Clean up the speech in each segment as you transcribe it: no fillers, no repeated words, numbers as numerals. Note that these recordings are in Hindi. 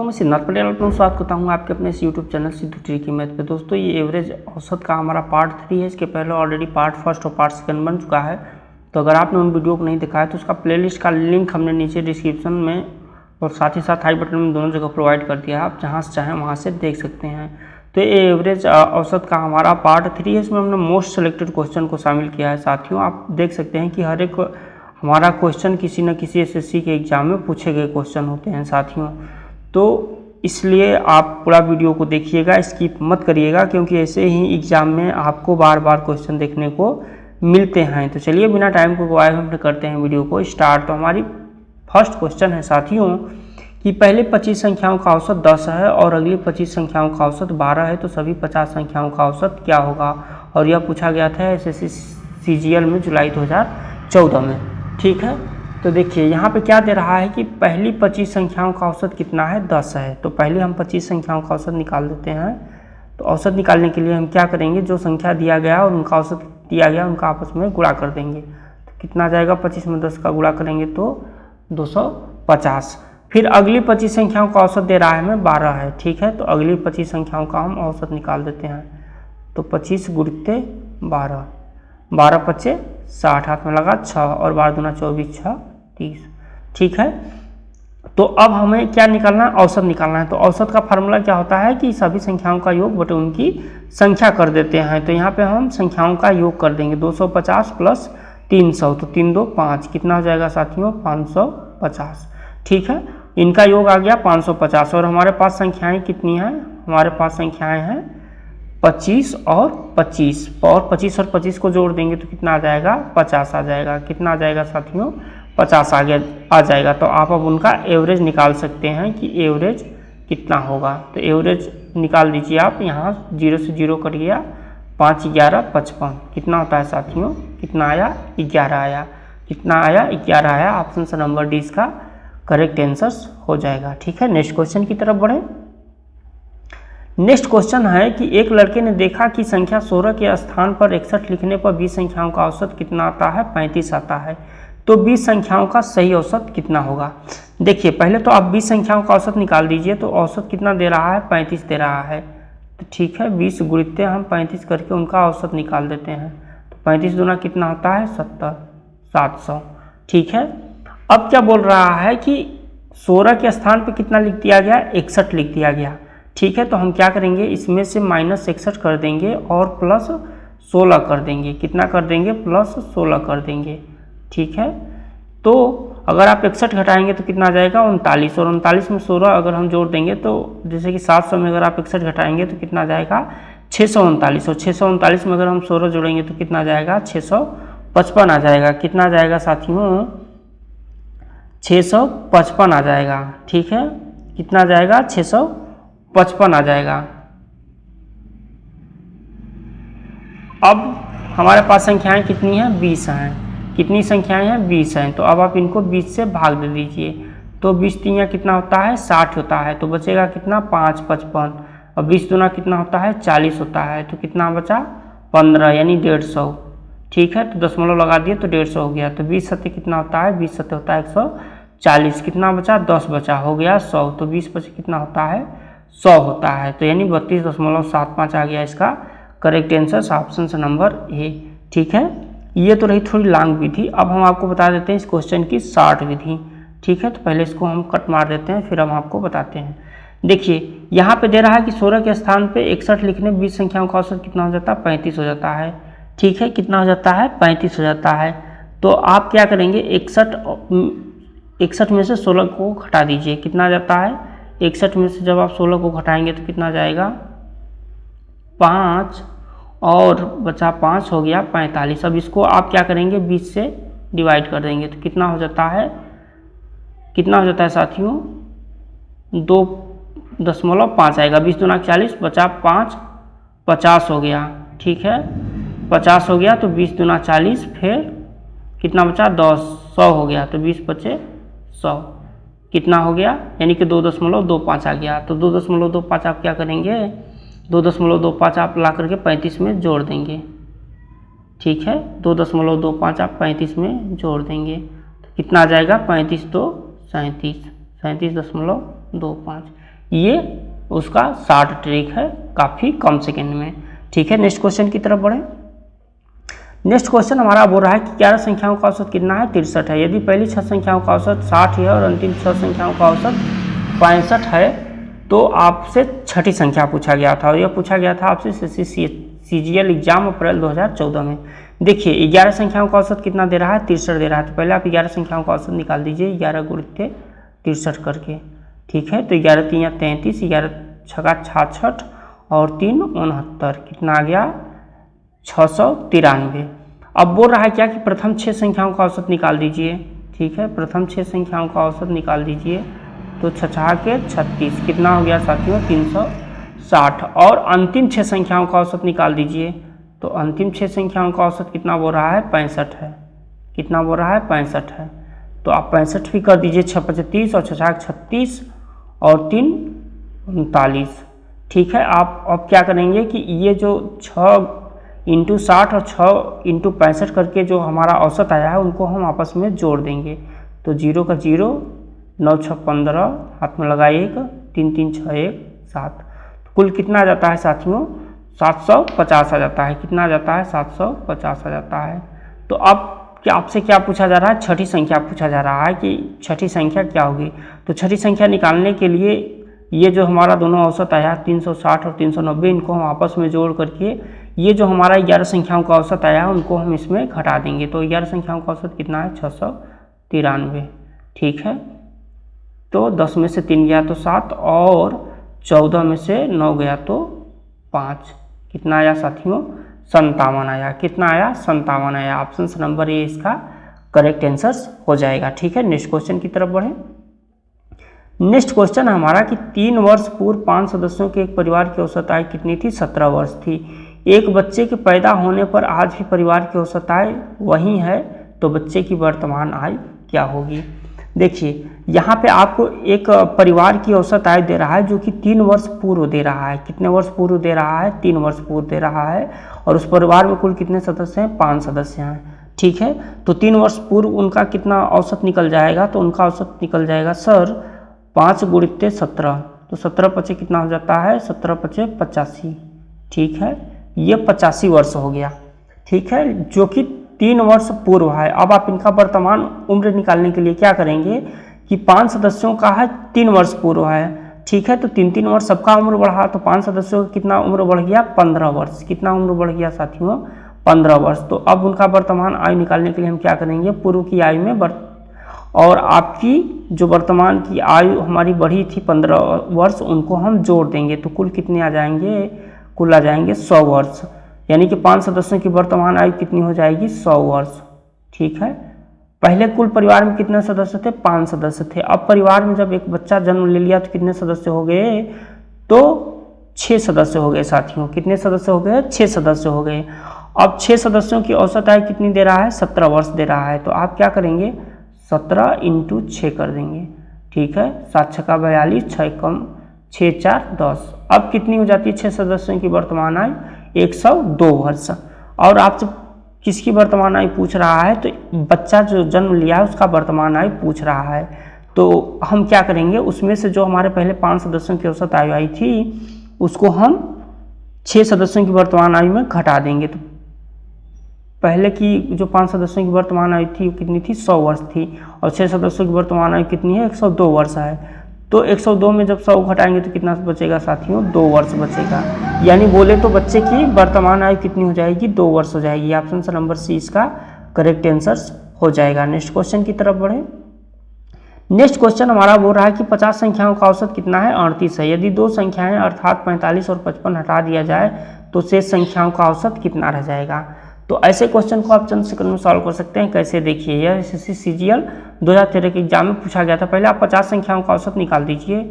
तो मैं सिद्धार्थ पटेल अपना स्वागत करता हूँ आपके अपने इस YouTube channel Sidhu tricky math पे। दोस्तों ये एवरेज औसत का हमारा पार्ट 3 है। इसके पहले ऑलरेडी पार्ट फर्स्ट और पार्ट सेकंड बन चुका है। तो अगर आपने उन वीडियो को नहीं देखा है तो उसका प्लेलिस्ट का लिंक हमने नीचे डिस्क्रिप्शन में और साथ ही साथ आई बटन में दोनों जगह प्रोवाइड कर दिया है। आप जहाँ से चाहें वहाँ से देख सकते हैं। तो ये एवरेज औसत का हमारा पार्ट 3 है। इसमें हमने मोस्ट सेलेक्टेड क्वेश्चन को शामिल किया है। साथियों आप देख सकते हैं कि हर एक हमारा क्वेश्चन किसी न किसी एसएससी के एग्जाम में पूछे गए क्वेश्चन होते हैं साथियों। तो इसलिए आप पूरा वीडियो को देखिएगा, स्किप मत करिएगा, क्योंकि ऐसे ही एग्जाम में आपको बार बार क्वेश्चन देखने को मिलते हैं। तो चलिए बिना टाइम को गवाए हम करते हैं वीडियो को स्टार्ट। तो हमारी फर्स्ट क्वेश्चन है साथियों कि पहले 25 संख्याओं का औसत 10 है और अगली 25 संख्याओं का औसत 12 है, तो सभी 50 संख्याओं का औसत क्या होगा। और यह पूछा गया था एसएससी सीजीएल में जुलाई 2014 में। ठीक है, तो देखिए यहाँ पे क्या दे रहा है कि पहली 25 संख्याओं का औसत कितना है, 10 है। तो पहले हम 25 संख्याओं का औसत निकाल देते हैं। तो औसत निकालने के लिए हम क्या करेंगे, जो संख्या दिया गया और उनका औसत दिया गया उनका आपस में गुणा कर देंगे। तो कितना जाएगा, 25 में 10 का गुणा करेंगे तो 250। फिर अगली 25 संख्याओं का औसत दे रहा है हमें 12 है। ठीक है, तो अगली 25 संख्याओं का हम औसत निकाल देते हैं। तो 25 गुणित 12, 12 पच्चे 60, हाथ में लगा 6 और 12 दूना 24, 6 30। ठीक है, तो अब हमें क्या निकालना है, औसत निकालना है। तो औसत का फार्मूला क्या होता है कि सभी संख्याओं का योग बटे उनकी संख्या कर देते हैं। तो यहाँ पे हम संख्याओं का योग कर देंगे, 250 प्लस 300, तो 3 2 5, कितना हो जाएगा साथियों, 550। ठीक है, इनका योग आ गया 550। और हमारे पास संख्याएं कितनी हैं, हमारे पास संख्याएं हैं 25 और 25, और 25 और 25 को जोड़ देंगे तो कितना आ जाएगा, 50 आ जाएगा। कितना आ जाएगा साथियों, 50 आ जाएगा। तो आप अब उनका एवरेज निकाल सकते हैं कि एवरेज कितना होगा। तो एवरेज निकाल दीजिए आप, यहाँ 0 से 0 कट गया, 5 11 55, कितना होता है साथियों, कितना आया, 11 आया। कितना आया, 11 आया। ऑप्शन से नंबर डी इसका करेक्ट आंसर हो जाएगा। ठीक है, नेक्स्ट क्वेश्चन की तरफ बढ़े। नेक्स्ट क्वेश्चन है कि एक लड़के ने देखा कि संख्या 16 के स्थान पर 61 लिखने पर 20 संख्याओं का औसत कितना आता है, 35 आता है। तो 20 संख्याओं का सही औसत कितना होगा। देखिए पहले तो आप 20 संख्याओं का औसत निकाल दीजिए। तो औसत कितना दे रहा है, 35 दे रहा है। तो ठीक है, 20 गुणित हम 35 करके उनका औसत निकाल देते हैं। तो 35 दूना कितना होता है, 70, 700। ठीक है, अब क्या बोल रहा है कि 16 के स्थान पर कितना लिख दिया गया, 61 लिख दिया गया। ठीक है, तो हम क्या करेंगे, इसमें से माइनस 61 कर देंगे और प्लस 16 कर देंगे। कितना कर देंगे, प्लस 16 कर देंगे। ठीक है, तो अगर आप 61 घटाएंगे तो कितना आ जाएगा, 39, और 39 में 16 अगर हम जोड़ देंगे तो जैसे कि 700 में अगर आप 61 घटाएंगे तो कितना आ जाएगा, 639, और 639 में अगर हम 16 जोड़ेंगे तो कितना आ जाएगा, 655 आ जाएगा। कितना आ जाएगा साथियों, 655 आ जाएगा। ठीक है, कितना आ जाएगा, 655 आ जाएगा। अब हमारे पास संख्याएं कितनी हैं, 20 हैं। कितनी संख्याएं हैं, 20 हैं। तो अब आप इनको 20 से भाग दे दीजिए। तो 20 तीन कितना होता है, 60 होता है। तो बचेगा कितना, 5 55, और 20 दूना कितना होता है, 40 होता है। तो कितना बचा, 15, यानी 150। ठीक है, तो दशमलव लगा दिए तो 150 हो गया। तो 20 सत्ते कितना होता है, 20 सत्ते होता है 140। कितना बचा, 10 बचा, हो गया 100। तो 20 बचे कितना होता है, 100 होता है। तो यानी 32.75 आ गया इसका करेक्ट आंसर, ऑप्शन से नंबर ए। ठीक है, ये तो रही थोड़ी लॉन्ग विधि। अब हम आपको बता देते हैं इस क्वेश्चन की शॉर्ट विधि। ठीक है, तो पहले इसको हम कट मार देते हैं, फिर हम आपको बताते हैं। देखिए यहाँ पे दे रहा है कि 16 के स्थान पे 61 लिखने 20 संख्याओं का औसत कितना हो जाता है, 35 हो जाता है। ठीक है, कितना हो जाता है, 35 हो जाता है। तो आप क्या करेंगे, 61 में से 16 को घटा दीजिए। कितना आ जाता है, 61 में से जब आप 16 को घटाएंगे तो कितना जाएगा, 5 और बचा 5 हो गया 45। अब इसको आप क्या करेंगे, 20 से डिवाइड कर देंगे। तो कितना हो जाता है, कितना हो जाता है साथियों, 2.5 आएगा। 20 दूना 40, बचा 5, 50 हो गया। ठीक है, 50 हो गया। तो 20 दूना 40, फिर कितना बचा, 10, 100 हो गया। तो 20 बचे 100, कितना हो गया, यानी कि 2.25 आ गया। तो 2.25 आप क्या करेंगे, 2.25 आप ला करके 35 में जोड़ देंगे। ठीक है, 2.25 आप 35 में जोड़ देंगे तो कितना आ जाएगा, 35 2 37, 37.5 25। ये उसका शॉर्ट ट्रिक है, काफ़ी कम सेकेंड में। ठीक है, नेक्स्ट क्वेश्चन की तरफ बढ़े। नेक्स्ट क्वेश्चन हमारा बोल रहा है कि 11 संख्याओं का औसत कितना है, 63 है। यदि पहली 6 संख्याओं का औसत 60 है और अंतिम 6 संख्याओं का औसत 65 है तो आपसे छठी संख्या पूछा गया था, और यह पूछा गया था आपसे CGL एग्जाम अप्रैल 2014 में। देखिए 11 संख्याओं का औसत कितना दे रहा है, 63 दे रहा है। तो पहले आप 11 संख्याओं का औसत निकाल दीजिए, 11 गुणित 63 करके। ठीक है, तो 11 3 या 33, 11 छका 66 और 3 69, कितना आ गया 693। अब बोल रहा है क्या कि प्रथम 6 संख्याओं का औसत निकाल दीजिए। ठीक है, प्रथम 6 संख्याओं का औसत निकाल दीजिए। तो 6 के 36, कितना हो गया साथियों 360। और अंतिम 6 संख्याओं का औसत निकाल दीजिए। तो अंतिम 6 संख्याओं का औसत कितना बोल रहा है, 65 है। कितना बोल रहा है, 65 है। तो आप 65 भी कर दीजिए, 6 5 30 और 6 36 और 3 39। ठीक है, आप अब क्या करेंगे कि ये जो 6 × 60 और 6 × 65 करके जो हमारा औसत आया है उनको हम आपस में जोड़ देंगे। तो 0 का 0, 9 6 15, हाथ में लगा 1, 3 3 6 1 7। कुल कितना आ जाता है साथियों, 750 आ जाता है। कितना आ जाता है, 750 आ जाता है। तो अब क्या आपसे क्या पूछा जा रहा है, छठी संख्या पूछा जा रहा है कि छठी संख्या क्या होगी। तो छठी संख्या निकालने के लिए ये जो हमारा दोनों औसत आया 360 और 390, इनको हम आपस में जोड़ करके ये जो हमारा 11 संख्याओं का औसत आया है उनको हम इसमें घटा देंगे। तो 11 संख्याओं का औसत कितना है, 693। ठीक है, तो 10 में से 3 गया तो 7 और 14 में से 9 गया तो 5। कितना आया साथियों, 57 आया। कितना आया, 57 आया। ऑप्शन नंबर ए इसका करेक्ट आंसर हो जाएगा। ठीक है, नेक्स्ट क्वेश्चन की तरफ बढ़े। नेक्स्ट क्वेश्चन हमारा कि 3 वर्ष पूर्व 5 सदस्यों के एक परिवार की औसत आय कितनी थी, 17 वर्ष थी। एक बच्चे के पैदा होने पर आज भी परिवार की औसत आय वही है, तो बच्चे की वर्तमान आय क्या होगी। देखिए यहाँ पे आपको एक परिवार की औसत आय दे रहा है जो कि 3 वर्ष पूर्व दे रहा है। कितने वर्ष पूर्व दे रहा है, 3 वर्ष पूर्व दे रहा है। और उस परिवार में कुल कितने सदस्य हैं, 5 सदस्य हैं। ठीक है, तो 3 वर्ष पूर्व उनका कितना औसत निकल जाएगा, तो उनका औसत निकल जाएगा सर 5 × 17। तो 17 × 5 कितना हो जाता है, 17 × 5 85। ठीक है, ये 85 वर्ष हो गया। ठीक है, जो कि 3 वर्ष पूर्व है। अब आप इनका वर्तमान उम्र निकालने के लिए क्या करेंगे कि 5 सदस्यों का है 3 वर्ष पूर्व है। ठीक है, तो 3 वर्ष सबका उम्र बढ़ा, तो 5 सदस्यों का कितना उम्र बढ़ गया, 15 वर्ष। कितना उम्र बढ़ गया साथियों, 15 वर्ष। तो अब उनका वर्तमान आयु निकालने के लिए हम क्या करेंगे, पूर्व की आयु में और आपकी जो वर्तमान की आयु हमारी बढ़ी थी 15 वर्ष, उनको हम जोड़ देंगे। तो कुल कितने आ जाएंगे, कुल आ जाएंगे 100 वर्ष। यानी कि 5 सदस्यों की वर्तमान आयु कितनी हो जाएगी, 100 वर्ष। ठीक है, पहले कुल परिवार में कितने सदस्य थे, 5 सदस्य थे। अब परिवार में जब एक बच्चा जन्म ले लिया तो कितने सदस्य हो गए, तो 6 सदस्य हो गए साथियों। कितने सदस्य हो गए, 6 सदस्य हो गए। अब 6 सदस्यों की औसत आयु कितनी दे रहा है, 17 वर्ष दे रहा है। तो आप क्या करेंगे, 17 × 6 कर देंगे। ठीक है, 7 छक्का 42, 6 कम 6 4 10। अब कितनी हो जाती है 6 सदस्यों की वर्तमान आयु, 102 वर्ष। और आपसे किसकी वर्तमान आयु पूछ रहा है, तो बच्चा जो जन्म लिया है उसका वर्तमान आयु पूछ रहा है। तो हम क्या करेंगे, उसमें से जो हमारे पहले 5 सदस्यों की औसत आयु आई थी उसको हम 6 सदस्यों की वर्तमान आयु में घटा देंगे। तो पहले की जो 5 सदस्यों की वर्तमान आयु थी कितनी थी, 100 वर्ष थी। और 6 सदस्यों की वर्तमान आयु कितनी है, 102 वर्ष है। तो 102 में जब 100 घटाएंगे तो कितना बचेगा साथियों, 2 वर्ष बचेगा। यानी बोले तो बच्चे की वर्तमान आयु कितनी हो जाएगी, 2 वर्ष हो जाएगी। ऑप्शन नंबर सी इसका करेक्ट आंसर हो जाएगा। नेक्स्ट क्वेश्चन की तरफ बढ़े। नेक्स्ट क्वेश्चन हमारा बोल रहा है कि 50 संख्याओं का औसत कितना है, 38 है। यदि 2 संख्याएं अर्थात 45 और 55 हटा दिया जाए तो शेष संख्याओं का औसत कितना रह जाएगा। तो ऐसे क्वेश्चन को आप चंद सेकंड में सॉल्व कर सकते हैं। कैसे, देखिए यह एसएससी CGL 2013 के एग्जाम में पूछा गया था। पहले आप 50 संख्याओं का औसत निकाल दीजिए।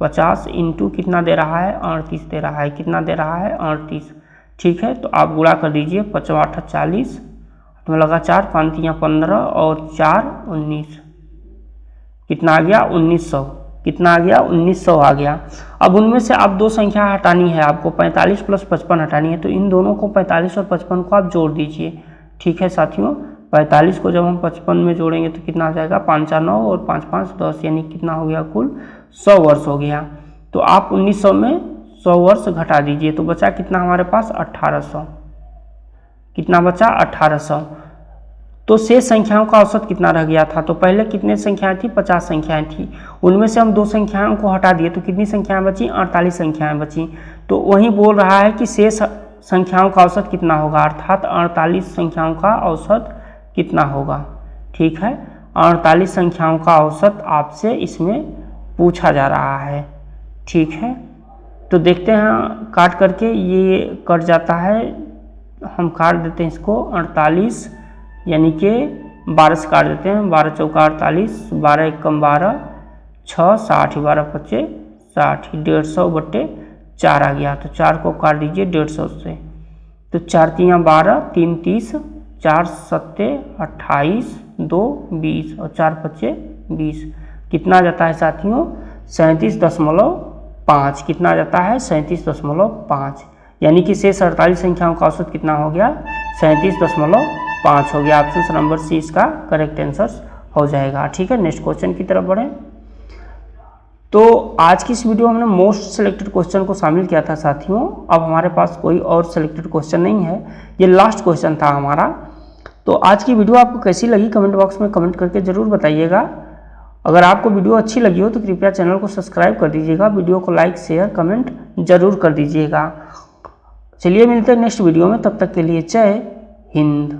50 × कितना दे रहा है, 38 दे रहा है। कितना दे रहा है, 38। ठीक है, तो आप गुणा कर दीजिए, 5 8 40, तो लगा 4 5 3 15 और 4 19। कितना आ गया, 1900। कितना आ गया, 1900 आ गया। अब उनमें से आप 2 संख्या हटानी है आपको, 45 + 55 हटानी है। तो इन दोनों को 45 और 55 को आप जोड़ दीजिए। ठीक है साथियों, 45 को जब हम 55 में जोड़ेंगे तो कितना आ जाएगा, 5 4 9 और 5 5 10, यानी कितना हो गया कुल 100 वर्ष हो गया। तो आप 1900 में 100 वर्ष घटा दीजिए तो बचा कितना हमारे पास 1800। कितना बचा 1800। तो शेष संख्याओं का औसत कितना रह गया था? तो पहले कितने संख्याएं थी? 50 संख्याएं थी। उनमें से हम 2 संख्याओं को हटा दिए तो कितनी संख्याएं बची? 48 संख्याएं बची। तो वही बोल रहा है कि शेष संख्याओं का औसत कितना होगा, अर्थात 48 संख्याओं का औसत कितना होगा। ठीक है, 48 संख्याओं का औसत आपसे इसमें पूछा जा रहा है। ठीक है, तो देखते हैं काट करके, ये कट जाता है, हम काट देते हैं इसको। 48 यानी कि 12 से काट देते हैं, 12 चौका 48, 12 एकम 12, 6 60, 12 पच्चे 60, 150/4 आ गया। तो 4 को काट दीजिए 150 से, तो 4 तियाँ 12, 3 30, 4 सत्ते 28, 2 20 और 4 पच्चे 20। कितना जाता है साथियों? 37.5। कितना जाता है? 37.5। यानी कि शेष 48 संख्याओं का औसत कितना हो गया? 37.5 हो गया। ऑप्शन नंबर सी इसका करेक्ट आंसर हो जाएगा। ठीक है, नेक्स्ट क्वेश्चन की तरफ बढ़ें। तो आज की इस वीडियो में हमने मोस्ट सिलेक्टेड क्वेश्चन को शामिल किया था साथियों। अब हमारे पास कोई और सिलेक्टेड क्वेश्चन नहीं है, ये लास्ट क्वेश्चन था हमारा। तो आज की वीडियो आपको कैसी लगी कमेंट बॉक्स में कमेंट करके ज़रूर बताइएगा। अगर आपको वीडियो अच्छी लगी हो तो कृपया चैनल को सब्सक्राइब कर दीजिएगा, वीडियो को लाइक शेयर कमेंट जरूर कर दीजिएगा। चलिए मिलते हैं नेक्स्ट वीडियो में, तब तक के लिए जय हिंद।